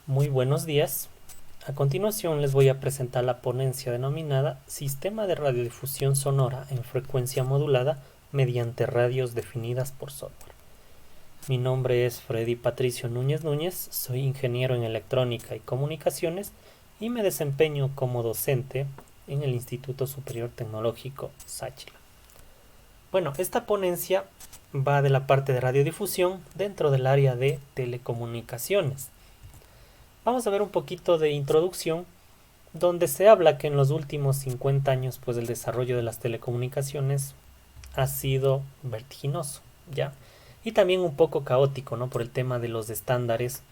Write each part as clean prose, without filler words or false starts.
Muy buenos días. A continuación les voy a presentar la ponencia denominada Sistema de radiodifusión sonora en frecuencia modulada mediante radios definidas por software. Mi nombre es Freddy Patricio Núñez Núñez, soy ingeniero en electrónica y comunicaciones y me desempeño como docente en el Instituto Superior Tecnológico Sáchila. Bueno, esta ponencia va de la parte de radiodifusión dentro del área de telecomunicaciones. Vamos a ver un poquito de introducción, donde se habla que en los últimos 50 años, pues el desarrollo de las telecomunicaciones ha sido vertiginoso, ¿ya? Y también un poco caótico, ¿no? Por el tema de los estándares,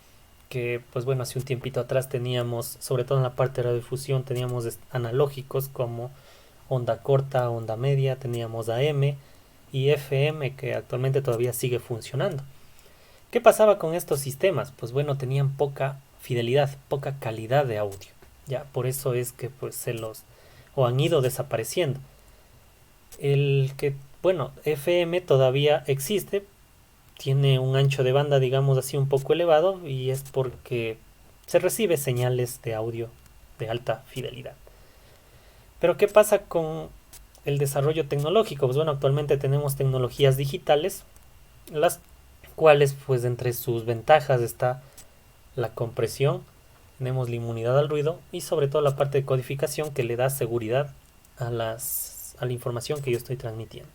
que pues bueno, hace un tiempito atrás teníamos, sobre todo en la parte de radiodifusión, teníamos analógicos como onda corta, onda media, teníamos AM y FM, que actualmente todavía sigue funcionando. ¿Qué pasaba con estos sistemas? Pues bueno, tenían poca fidelidad, poca calidad de audio. Ya, por eso es que pues han ido desapareciendo. Bueno, FM todavía existe, tiene un ancho de banda, digamos así, un poco elevado, y es porque se recibe señales de audio de alta fidelidad. Pero ¿qué pasa con el desarrollo tecnológico? Pues bueno, actualmente tenemos tecnologías digitales, las cuales pues entre sus ventajas está la compresión, tenemos la inmunidad al ruido y sobre todo la parte de codificación que le da seguridad a la información que yo estoy transmitiendo.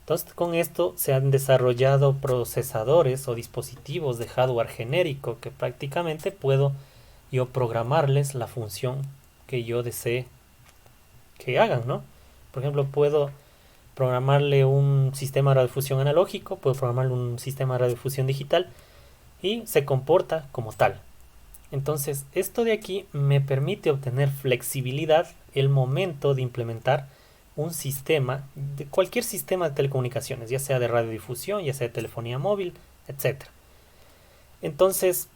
Entonces con esto se han desarrollado procesadores o dispositivos de hardware genérico que prácticamente puedo yo programarles la función que yo desee que hagan, ¿no? Por ejemplo, puedo programarle un sistema de radiodifusión analógico, puedo programarle un sistema de radiodifusión digital y se comporta como tal. Entonces, esto de aquí me permite obtener flexibilidad el momento de implementar un sistema, de cualquier sistema de telecomunicaciones, ya sea de radiodifusión, ya sea de telefonía móvil, etc. Entonces,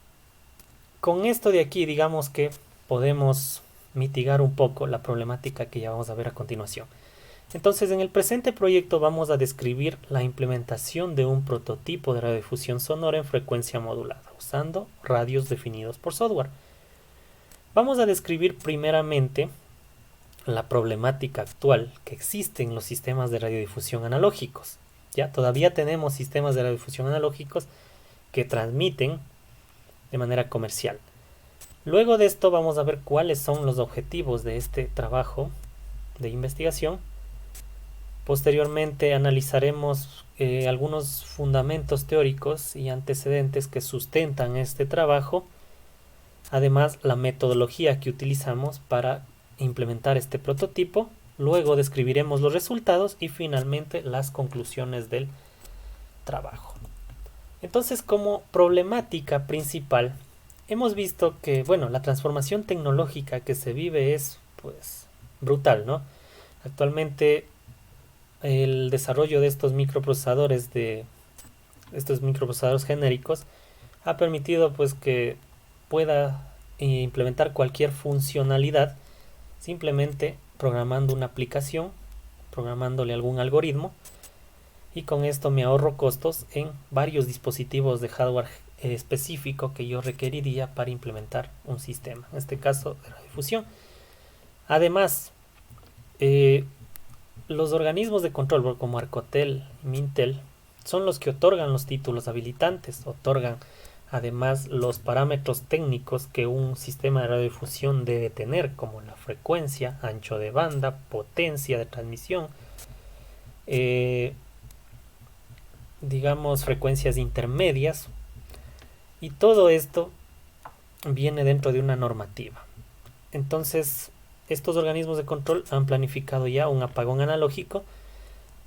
con esto de aquí, digamos que podemos mitigar un poco la problemática que ya vamos a ver a continuación. Entonces, en el presente proyecto vamos a describir la implementación de un prototipo de radiodifusión sonora en frecuencia modulada, usando radios definidos por software. Vamos a describir primeramente la problemática actual que existe en los sistemas de radiodifusión analógicos. Ya todavía tenemos sistemas de radiodifusión analógicos que transmiten de manera comercial. Luego de esto vamos a ver cuáles son los objetivos de este trabajo de investigación. Posteriormente analizaremos algunos fundamentos teóricos y antecedentes que sustentan este trabajo, además la metodología que utilizamos para implementar este prototipo. Luego describiremos los resultados y finalmente las conclusiones del trabajo. Entonces, como problemática principal, hemos visto que, bueno, la transformación tecnológica que se vive es, pues, brutal, ¿no? Actualmente el desarrollo de estos microprocesadores genéricos ha permitido pues que pueda implementar cualquier funcionalidad simplemente programando una aplicación, programándole algún algoritmo, y con esto me ahorro costos en varios dispositivos de hardware específico que yo requeriría para implementar un sistema, en este caso de radiodifusión. Además, los organismos de control como Arcotel y Mintel son los que otorgan los títulos habilitantes, otorgan además los parámetros técnicos que un sistema de radiodifusión debe tener, como la frecuencia, ancho de banda, potencia de transmisión, digamos frecuencias intermedias, y todo esto viene dentro de una normativa. Entonces, estos organismos de control han planificado ya un apagón analógico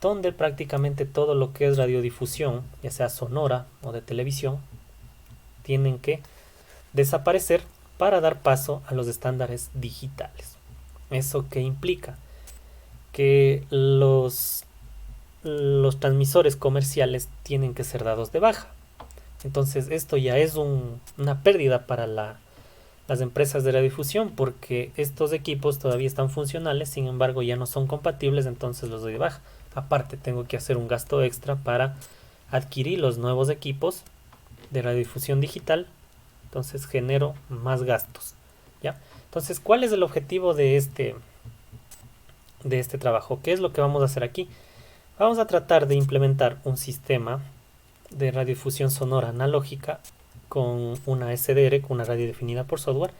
donde prácticamente todo lo que es radiodifusión, ya sea sonora o de televisión, tienen que desaparecer para dar paso a los estándares digitales. ¿Eso qué implica? Que los transmisores comerciales tienen que ser dados de baja. Entonces esto ya es una pérdida para las empresas de radiodifusión, porque estos equipos todavía están funcionales, sin embargo ya no son compatibles, entonces los doy de baja. Aparte tengo que hacer un gasto extra para adquirir los nuevos equipos de radiodifusión digital, entonces genero más gastos, ¿ya? Entonces, ¿cuál es el objetivo de este trabajo? ¿Qué es lo que vamos a hacer aquí? Vamos a tratar de implementar un sistema de radiodifusión sonora analógica con una SDR, con una radio definida por software,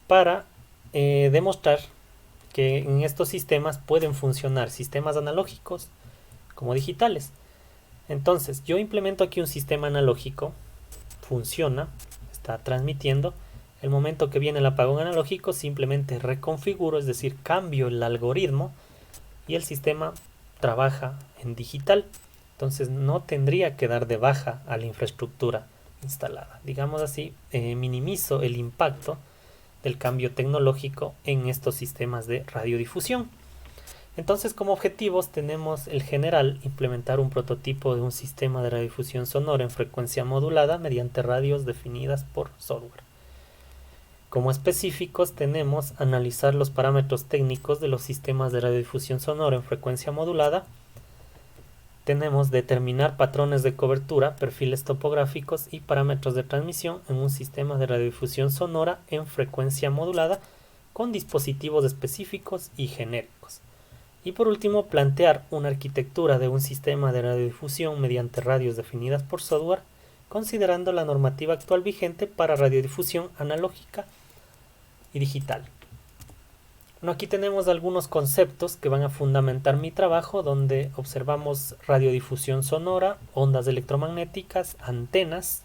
para demostrar que en estos sistemas pueden funcionar sistemas analógicos como digitales. Entonces, yo implemento aquí un sistema analógico, funciona, está transmitiendo. El momento que viene el apagón analógico, simplemente reconfiguro, es decir, cambio el algoritmo y el sistema trabaja en digital. Entonces no tendría que dar de baja a la infraestructura instalada. Digamos así, minimizo el impacto del cambio tecnológico en estos sistemas de radiodifusión. Entonces, como objetivos tenemos el general, implementar un prototipo de un sistema de radiodifusión sonora en frecuencia modulada mediante radios definidas por software. Como específicos tenemos analizar los parámetros técnicos de los sistemas de radiodifusión sonora en frecuencia modulada. Tenemos determinar patrones de cobertura, perfiles topográficos y parámetros de transmisión en un sistema de radiodifusión sonora en frecuencia modulada con dispositivos específicos y genéricos. Y por último, plantear una arquitectura de un sistema de radiodifusión mediante radios definidas por software, considerando la normativa actual vigente para radiodifusión analógica y digital. Bueno, aquí tenemos algunos conceptos que van a fundamentar mi trabajo, donde observamos radiodifusión sonora, ondas electromagnéticas, antenas,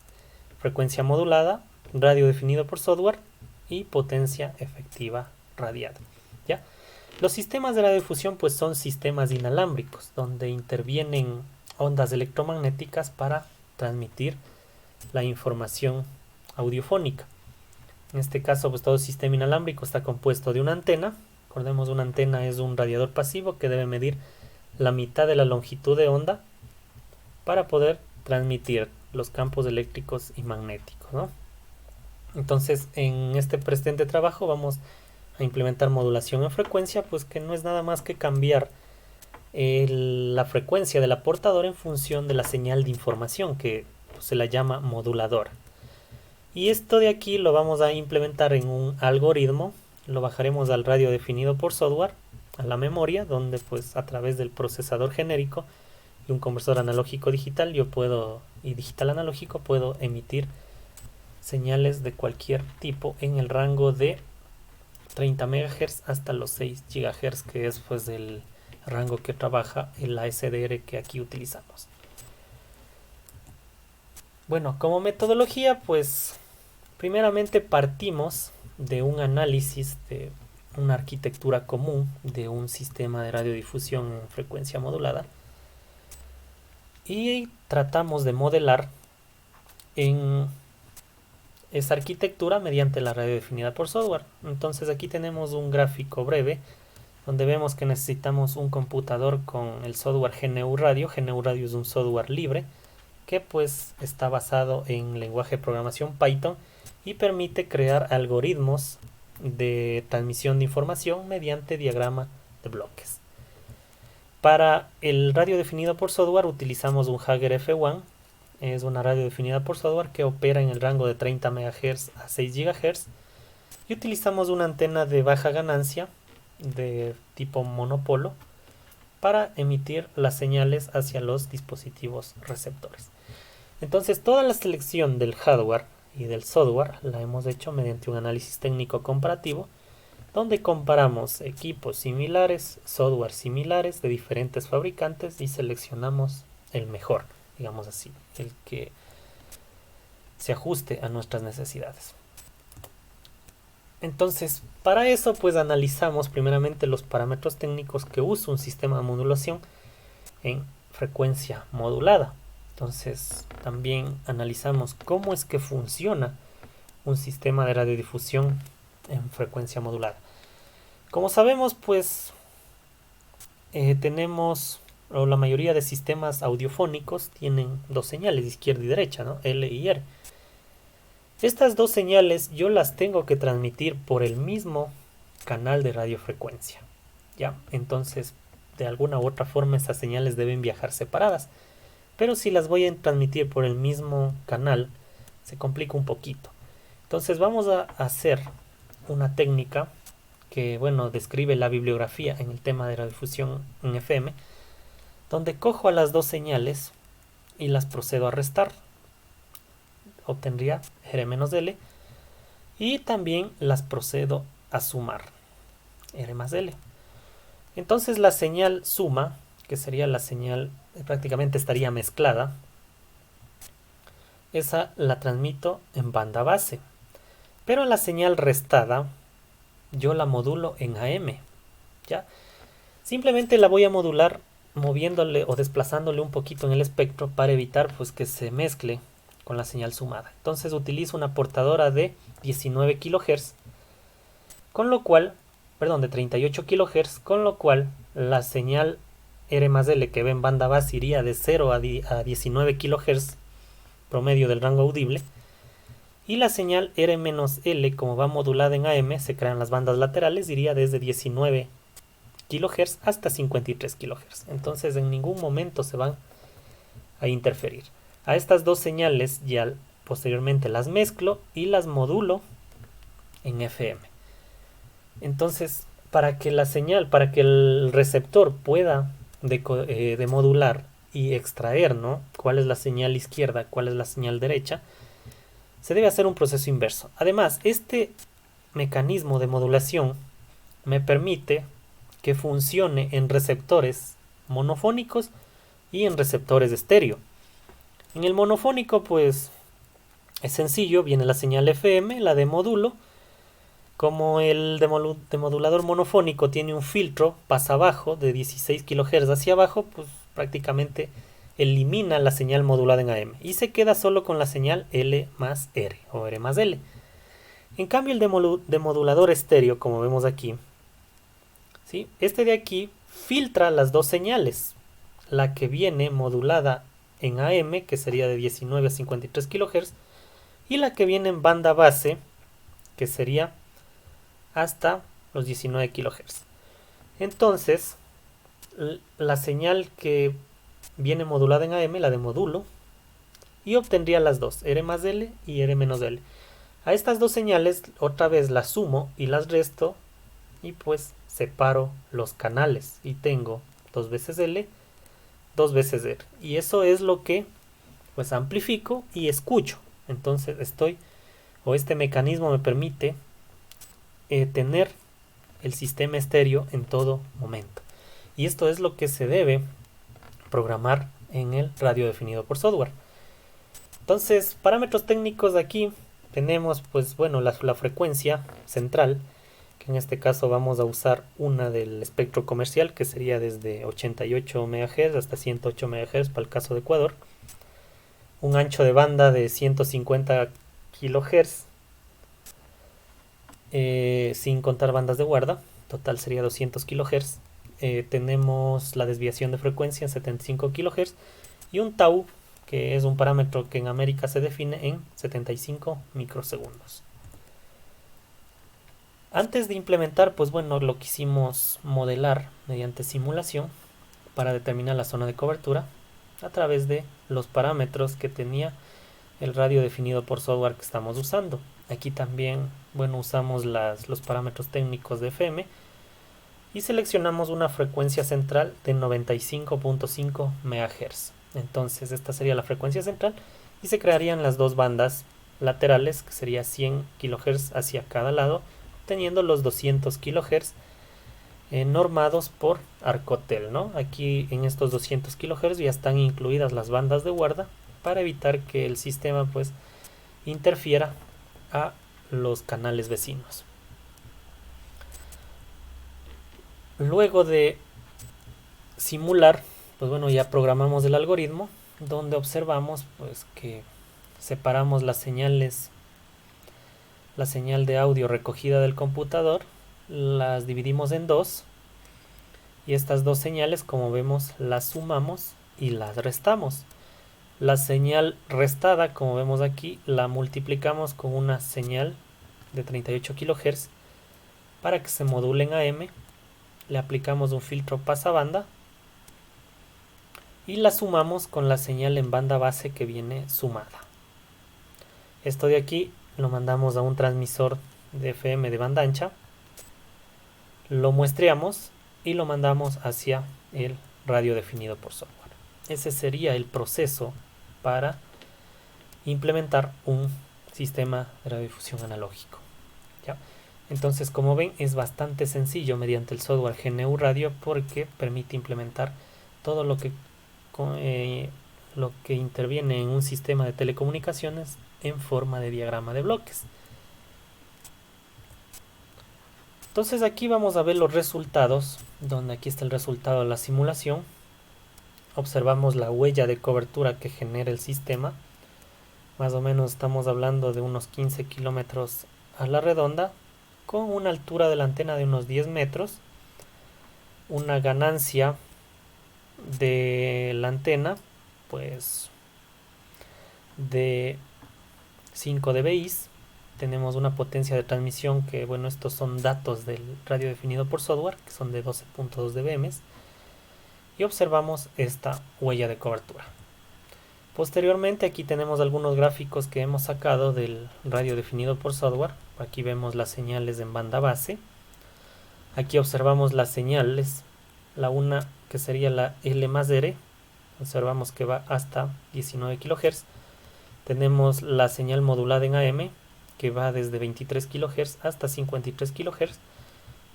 frecuencia modulada, radio definido por software y potencia efectiva radiada. ¿Ya? Los sistemas de radiodifusión pues son sistemas inalámbricos, donde intervienen ondas electromagnéticas para transmitir la información audiofónica. En este caso, pues todo sistema inalámbrico está compuesto de una antena. Recordemos, una antena es un radiador pasivo que debe medir la mitad de la longitud de onda para poder transmitir los campos eléctricos y magnéticos, ¿no? Entonces, en este presente trabajo vamos a implementar modulación en frecuencia, pues que no es nada más que cambiar la frecuencia del aportador en función de la señal de información, que pues, se la llama modulador. Y esto de aquí lo vamos a implementar en un algoritmo, lo bajaremos al radio definido por software, a la memoria, donde pues a través del procesador genérico y un conversor analógico digital y digital analógico puedo emitir señales de cualquier tipo en el rango de 30 MHz hasta los 6 GHz, que es pues el rango que trabaja el ASDR que aquí utilizamos. Bueno, como metodología, pues primeramente partimos de un análisis de una arquitectura común de un sistema de radiodifusión en frecuencia modulada y tratamos de modelar en esa arquitectura mediante la radio definida por software. Entonces aquí tenemos un gráfico breve donde vemos que necesitamos un computador con el software GNU Radio. GNU Radio es un software libre que pues está basado en lenguaje de programación Python y permite crear algoritmos de transmisión de información mediante diagrama de bloques. Para el radio definido por software utilizamos un Hugger F1, es una radio definida por software que opera en el rango de 30 MHz a 6 GHz y utilizamos una antena de baja ganancia de tipo monopolo para emitir las señales hacia los dispositivos receptores. Entonces toda la selección del hardware y del software la hemos hecho mediante un análisis técnico comparativo donde comparamos equipos similares, software similares de diferentes fabricantes y seleccionamos el mejor, digamos así, el que se ajuste a nuestras necesidades. Entonces, para eso pues analizamos primeramente los parámetros técnicos que usa un sistema de modulación en frecuencia modulada. Entonces, también analizamos cómo es que funciona un sistema de radiodifusión en frecuencia modulada. Como sabemos, pues tenemos, o la mayoría de sistemas audiofónicos tienen dos señales, izquierda y derecha, ¿no? L y R. Estas dos señales yo las tengo que transmitir por el mismo canal de radiofrecuencia, ¿ya? Entonces, de alguna u otra forma, estas señales deben viajar separadas. Pero si las voy a transmitir por el mismo canal, se complica un poquito. Entonces vamos a hacer una técnica que, bueno, describe la bibliografía en el tema de radiodifusión en FM, donde cojo a las dos señales y las procedo a restar. Obtendría R menos L, y también las procedo a sumar, R más L. Entonces la señal suma, que sería la señal, prácticamente estaría mezclada, esa la transmito en banda base. Pero la señal restada yo la modulo en AM, ¿ya? Simplemente la voy a modular moviéndole o desplazándole un poquito en el espectro para evitar pues que se mezcle con la señal sumada. Entonces utilizo una portadora de 19 kHz, con lo cual, perdón, de 38 kHz, con lo cual la señal R más L que ve en banda base iría de 0 a 19 kHz promedio del rango audible, y la señal R menos L, como va modulada en AM, se crean las bandas laterales, iría desde 19 kHz hasta 53 kHz. Entonces en ningún momento se van a interferir. A estas dos señales ya posteriormente las mezclo y las modulo en FM. Entonces, para que la señal, para que el receptor pueda demodular y extraer, ¿no?, cuál es la señal izquierda, cuál es la señal derecha, se debe hacer un proceso inverso. Además, este mecanismo de modulación me permite que funcione en receptores monofónicos y en receptores de estéreo. En el monofónico, pues, es sencillo, viene la señal FM, la demodulo. Como el demodulador monofónico tiene un filtro pasa abajo de 16 kHz hacia abajo, pues prácticamente elimina la señal modulada en AM y se queda solo con la señal L más R o R más L. En cambio el demodulador estéreo, como vemos aquí, ¿sí?, este de aquí filtra las dos señales, la que viene modulada en AM, que sería de 19 a 53 kHz, y la que viene en banda base, que sería hasta los 19 kHz. Entonces, la señal que viene modulada en AM la demodulo y obtendría las dos, R más L y R menos L. A estas dos señales otra vez las sumo y las resto y pues separo los canales y tengo 2 veces L, 2 veces R. Y eso es lo que pues amplifico y escucho. Entonces este mecanismo me permite tener el sistema estéreo en todo momento. Y esto es lo que se debe programar en el radio definido por software. Entonces, parámetros técnicos de aquí tenemos, pues bueno, la frecuencia central, que en este caso vamos a usar una del espectro comercial, que sería desde 88 MHz hasta 108 MHz para el caso de Ecuador. Un ancho de banda de 150 kHz, sin contar bandas de guarda, total sería 200 kHz. Tenemos la desviación de frecuencia en 75 kHz y un tau, que es un parámetro que en América se define en 75 microsegundos. Antes de implementar, pues bueno, lo quisimos modelar mediante simulación para determinar la zona de cobertura a través de los parámetros que tenía el radio definido por software que estamos usando. Aquí también, bueno, usamos los parámetros técnicos de FM y seleccionamos una frecuencia central de 95.5 MHz. Entonces esta sería la frecuencia central y se crearían las dos bandas laterales, que sería 100 kHz hacia cada lado, teniendo los 200 kHz normados por Arcotel, ¿no? Aquí en estos 200 kHz ya están incluidas las bandas de guarda para evitar que el sistema pues interfiera a los canales vecinos. Luego de simular, pues bueno, ya programamos el algoritmo donde observamos pues que separamos las señales, la señal de audio recogida del computador, las dividimos en dos y estas dos señales, como vemos, las sumamos y las restamos. La señal restada, como vemos aquí, la multiplicamos con una señal de 38 kHz para que se module en AM. Le aplicamos un filtro pasabanda y la sumamos con la señal en banda base que viene sumada. Esto de aquí lo mandamos a un transmisor de FM de banda ancha, lo muestreamos y lo mandamos hacia el radio definido por software. Ese sería el proceso para implementar un sistema de radiodifusión analógico. ¿Ya? Entonces, como ven, es bastante sencillo mediante el software GNU Radio, porque permite implementar todo lo que interviene en un sistema de telecomunicaciones en forma de diagrama de bloques. Entonces aquí vamos a ver los resultados, donde aquí está el resultado de la simulación. Observamos la huella de cobertura que genera el sistema. Más o menos estamos hablando de unos 15 kilómetros a la redonda, con una altura de la antena de unos 10 metros, una ganancia de la antena pues de 5 dBi. Tenemos una potencia de transmisión que, bueno, estos son datos del radio definido por software, que son de 12.2 dBm, y observamos esta huella de cobertura. Posteriormente aquí tenemos algunos gráficos que hemos sacado del radio definido por software. Aquí vemos las señales en banda base. Aquí observamos las señales, la una que sería la L+R, observamos que va hasta 19 kHz. Tenemos la señal modulada en AM, que va desde 23 kHz hasta 53 kHz.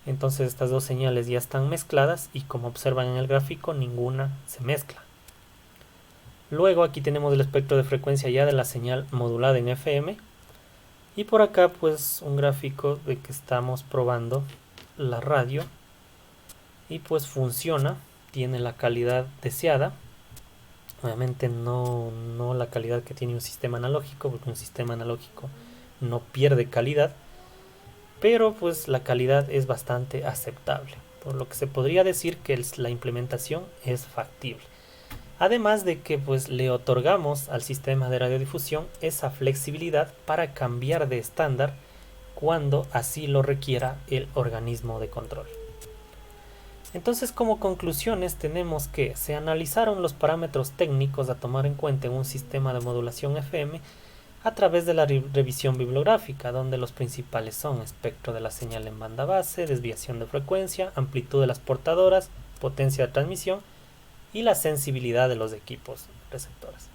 Entonces estas dos señales ya están mezcladas y, como observan en el gráfico, ninguna se mezcla. Luego aquí tenemos el espectro de frecuencia ya de la señal modulada en FM. Y por acá pues un gráfico de que estamos probando la radio. Y pues funciona, tiene la calidad deseada. Obviamente no la calidad que tiene un sistema analógico, porque un sistema analógico no pierde calidad. Pero pues la calidad es bastante aceptable, por lo que se podría decir que la implementación es factible. Además de que pues le otorgamos al sistema de radiodifusión esa flexibilidad para cambiar de estándar cuando así lo requiera el organismo de control. Entonces, como conclusiones tenemos que se analizaron los parámetros técnicos a tomar en cuenta en un sistema de modulación FM a través de la revisión bibliográfica, donde los principales son espectro de la señal en banda base, desviación de frecuencia, amplitud de las portadoras, potencia de transmisión y la sensibilidad de los equipos receptores.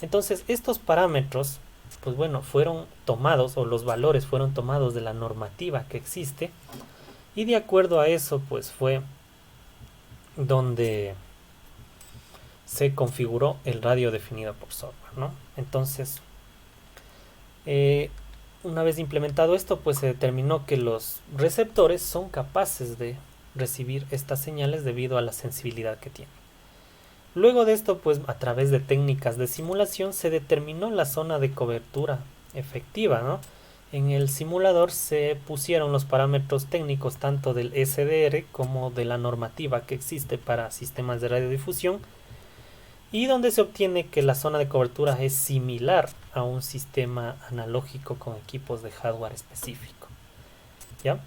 Entonces estos parámetros pues bueno, fueron tomados, o los valores fueron tomados de la normativa que existe, y de acuerdo a eso pues fue donde se configuró el radio definido por software, ¿no? Entonces una vez implementado esto pues se determinó que los receptores son capaces de recibir estas señales debido a la sensibilidad que tienen. Luego de esto, pues a través de técnicas de simulación se determinó la zona de cobertura efectiva, ¿no? En el simulador se pusieron los parámetros técnicos tanto del SDR como de la normativa que existe para sistemas de radiodifusión, y donde se obtiene que la zona de cobertura es similar a un sistema analógico con equipos de hardware específico, ¿ya?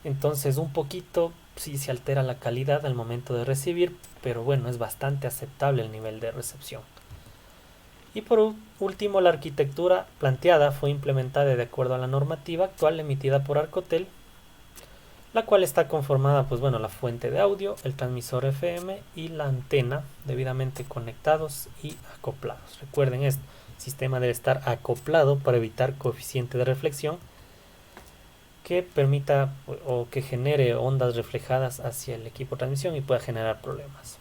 Entonces un poquito sí se altera la calidad al momento de recibir, pero bueno, es bastante aceptable el nivel de recepción. Y por último, la arquitectura planteada fue implementada de acuerdo a la normativa actual emitida por Arcotel, la cual está conformada, pues bueno, la fuente de audio, el transmisor FM y la antena debidamente conectados y acoplados. Recuerden esto, el sistema debe estar acoplado para evitar coeficiente de reflexión que permita o que genere ondas reflejadas hacia el equipo de transmisión y pueda generar problemas.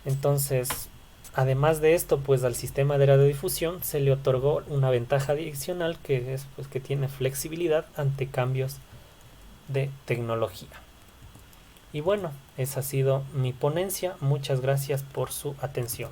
Entonces, además de esto, pues al sistema de radiodifusión se le otorgó una ventaja adicional, que es pues que tiene flexibilidad ante cambios de tecnología. Y bueno, esa ha sido mi ponencia. Muchas gracias por su atención.